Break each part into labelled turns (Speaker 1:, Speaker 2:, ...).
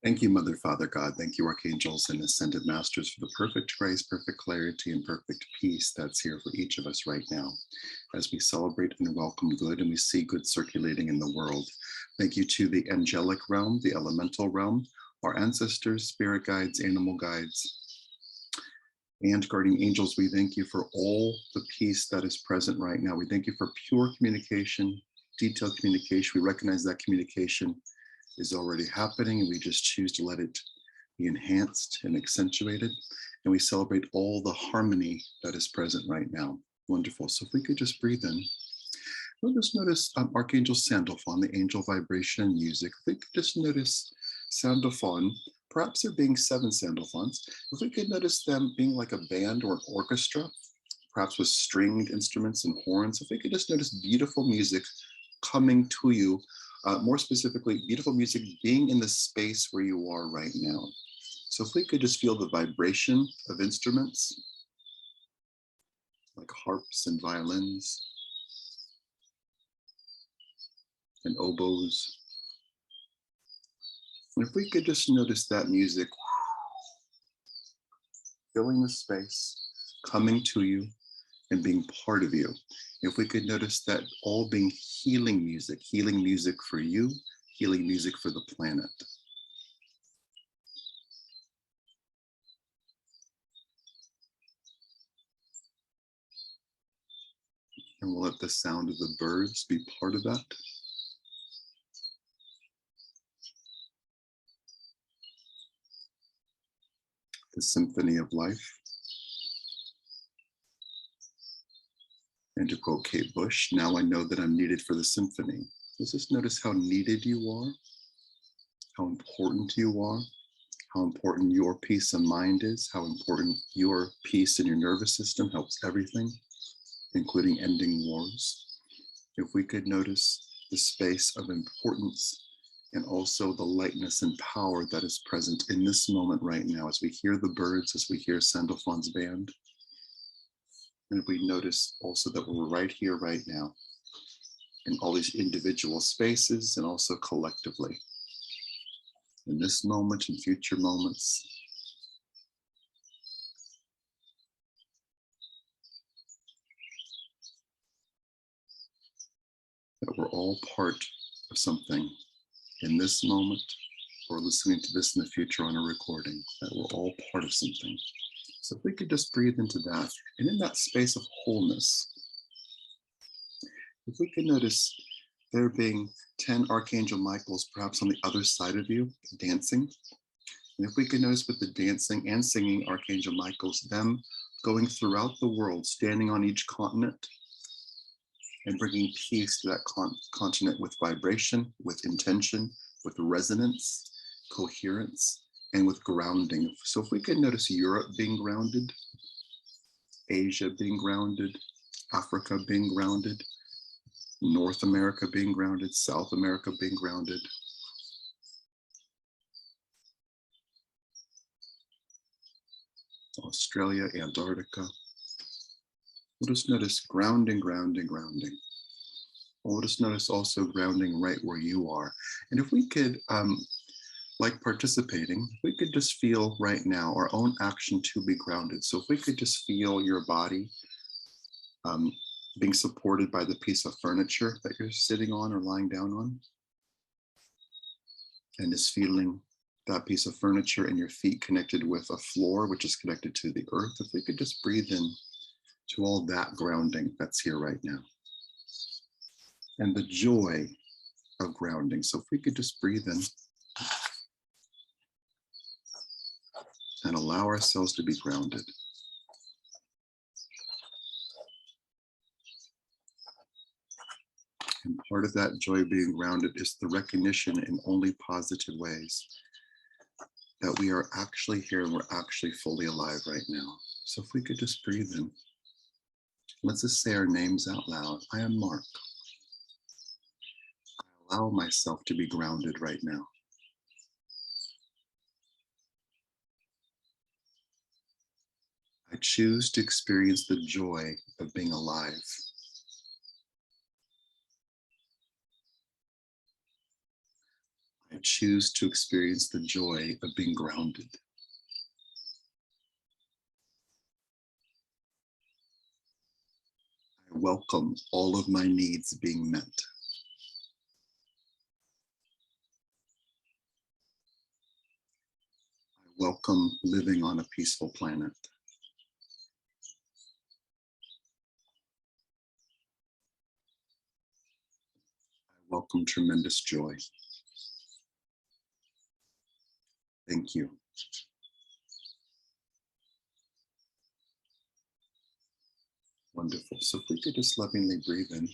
Speaker 1: Thank you, Mother, Father, God. Thank you, Archangels and Ascended Masters, for the perfect grace, perfect clarity, and perfect peace that's here for each of us right now as we celebrate and welcome good and we see good circulating in the world. Thank you to the angelic realm, the elemental realm, our ancestors, spirit guides, animal guides, and guardian angels. We thank you for all the peace that is present right now. We thank you for pure communication, detailed communication. We recognize that communication is already happening, and we just choose to let it be enhanced and accentuated. And we celebrate all the harmony that is present right now. Wonderful. So if we could just breathe in. We'll just notice Archangel Sandalphon, the angel vibration and music. If we could just notice Sandalphon, perhaps there being 7 Sandalphons. If we could notice them being like a band or an orchestra, perhaps with stringed instruments and horns. If we could just notice beautiful music coming to you. More specifically, beautiful music being in the space where you are right now. So if we could just feel the vibration of instruments, like harps and violins and oboes. And if we could just notice that music filling the space, coming to you, and being part of you. If we could notice that all being healing music for you, healing music for the planet. And we'll let the sound of the birds be part of that. The symphony of life. And to quote Kate Bush, now I know that I'm needed for the symphony. Just notice how needed you are, how important you are, how important your peace of mind is, how important your peace in your nervous system helps everything, including ending wars. If we could notice the space of importance and also the lightness and power that is present in this moment right now as we hear the birds, as we hear Sandalphon's band. And if we notice also that we're right here, right now, in all these individual spaces and also collectively, in this moment and future moments, that we're all part of something in this moment or listening to this in the future on a recording, that we're all part of something. So if we could just breathe into that, and in that space of wholeness, if we could notice there being 10 Archangel Michaels perhaps on the other side of you, dancing. And if we could notice with the dancing and singing Archangel Michaels, them going throughout the world, standing on each continent, and bringing peace to that continent with vibration, with intention, with resonance, coherence, and with grounding. So if we could notice Europe being grounded, Asia being grounded, Africa being grounded, North America being grounded, South America being grounded. Australia, Antarctica. We'll just notice grounding, grounding, grounding. We'll just notice also grounding right where you are. And if we could, like participating, we could just feel right now our own action to be grounded. So if we could just feel your body being supported by the piece of furniture that you're sitting on or lying down on, and just feeling that piece of furniture and your feet connected with a floor, which is connected to the earth. If we could just breathe in to all that grounding that's here right now. And the joy of grounding. So if we could just breathe in and allow ourselves to be grounded. And part of that joy being grounded is the recognition in only positive ways that we are actually here and we're actually fully alive right now. So if we could just breathe in, let's just say our names out loud. I am Mark. I allow myself to be grounded right now. I choose to experience the joy of being alive. I choose to experience the joy of being grounded. I welcome all of my needs being met. I welcome living on a peaceful planet. I welcome tremendous joy. Thank you. Wonderful. So if we could just lovingly breathe in.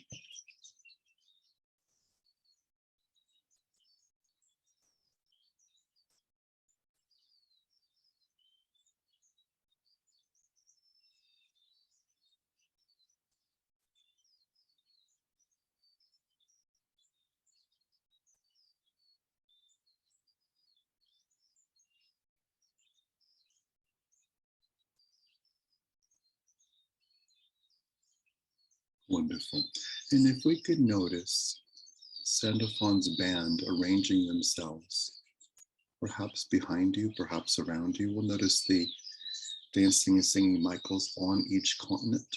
Speaker 1: Wonderful. And if we could notice Sandalphon's band arranging themselves, perhaps behind you, perhaps around you, we'll notice the dancing and singing Michaels on each continent,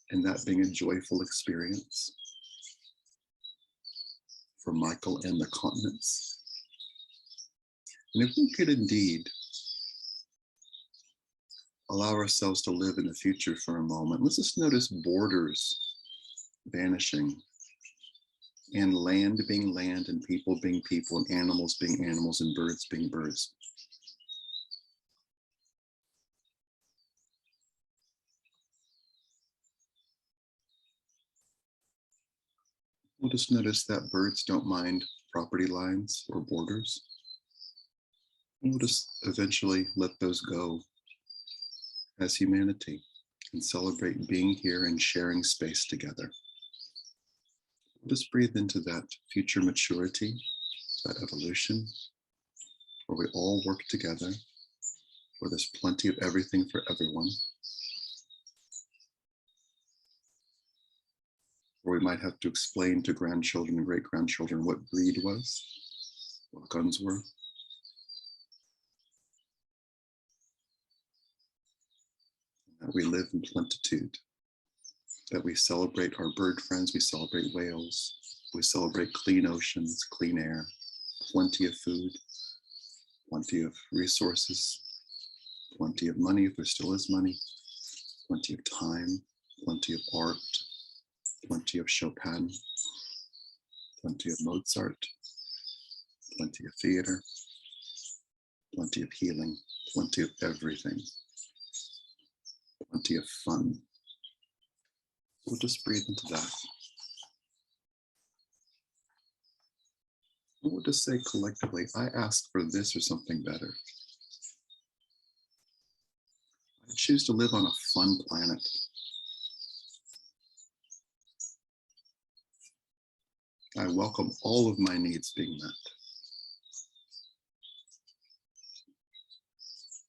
Speaker 1: and that being a joyful experience for Michael and the continents. And if we could indeed allow ourselves to live in the future for a moment, let's just notice borders vanishing, and land being land, and people being people, and animals being animals, and birds being birds. We'll just notice that birds don't mind property lines or borders. And we'll just eventually let those go as humanity and celebrate being here and sharing space together. We'll just breathe into that future maturity, that evolution, where we all work together, where there's plenty of everything for everyone, where we might have to explain to grandchildren and great-grandchildren what greed was, what guns were. That we live in plenitude, that we celebrate our bird friends, we celebrate whales, we celebrate clean oceans, clean air, plenty of food, plenty of resources, plenty of money if there still is money, plenty of time, plenty of art, plenty of Chopin, plenty of Mozart, plenty of theater, plenty of healing, plenty of everything, plenty of fun. We'll just breathe into that. We'll just say collectively, I ask for this or something better. I choose to live on a fun planet. I welcome all of my needs being met.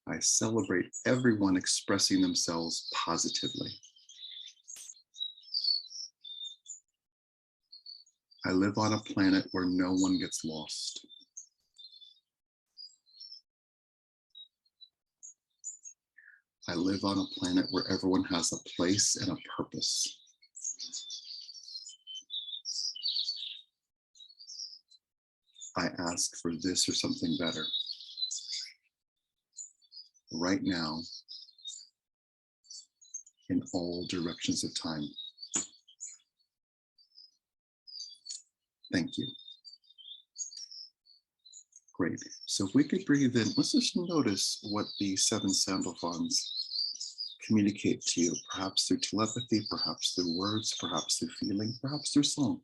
Speaker 1: I celebrate everyone expressing themselves positively. I live on a planet where no one gets lost. I live on a planet where everyone has a place and a purpose. I ask for this or something better. Right now, in all directions of time. Thank you. Great. So if we could breathe in, let's just notice what the 7 Sandalphons communicate to you, perhaps through telepathy, perhaps through words, perhaps through feeling, perhaps through song.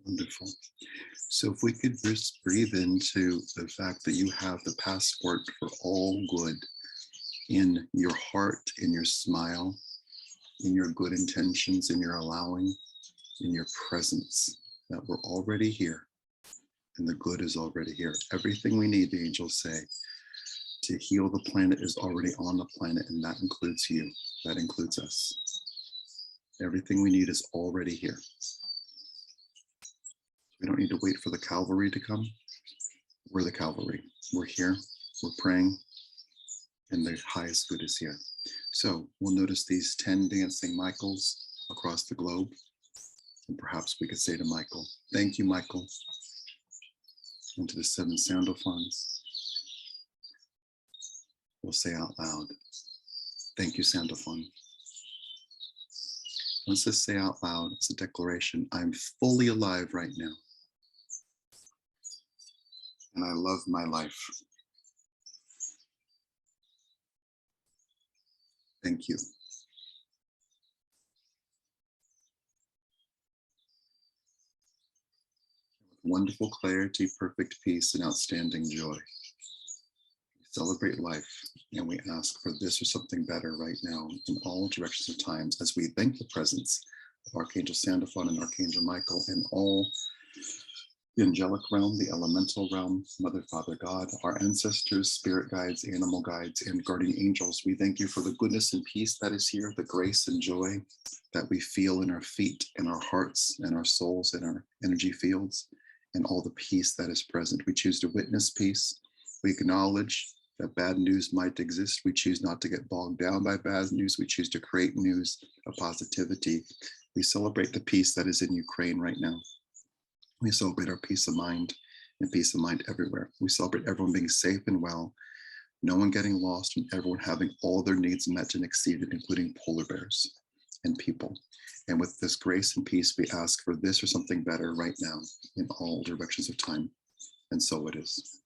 Speaker 1: Wonderful. So if we could just breathe into the fact that you have the passport for all good in your heart, in your smile, in your good intentions, in your allowing, in your presence, that we're already here and the good is already here. Everything we need, the angels say, to heal the planet is already on the planet, and that includes you. That includes us. Everything we need is already here. We don't need to wait for the cavalry to come. We're the cavalry. We're here. We're praying. And the highest good is here. So we'll notice these 10 dancing Michaels across the globe. And perhaps we could say to Michael, thank you, Michael. And to the 7 Sandalphons, we'll say out loud, thank you, Sandalphon. Let's just say out loud, it's a declaration, I'm fully alive right now. And I love my life. Thank you. Wonderful clarity, perfect peace, and outstanding joy. We celebrate life, and we ask for this or something better right now in all directions of times as we thank the presence of Archangel Sandalphon and Archangel Michael and all the angelic realm, the elemental realm, Mother, Father, God, our ancestors, spirit guides, animal guides, and guardian angels. We thank you for the goodness and peace that is here, the grace and joy that we feel in our feet and our hearts and our souls and our energy fields, and all the peace that is present. We choose to witness peace. We acknowledge that bad news might exist. We choose not to get bogged down by bad news. We choose to create news of positivity. We celebrate the peace that is in Ukraine right now. We celebrate our peace of mind and peace of mind everywhere. We celebrate everyone being safe and well, no one getting lost, and everyone having all their needs met and exceeded, including polar bears and people. And with this grace and peace, we ask for this or something better right now in all directions of time. And so it is.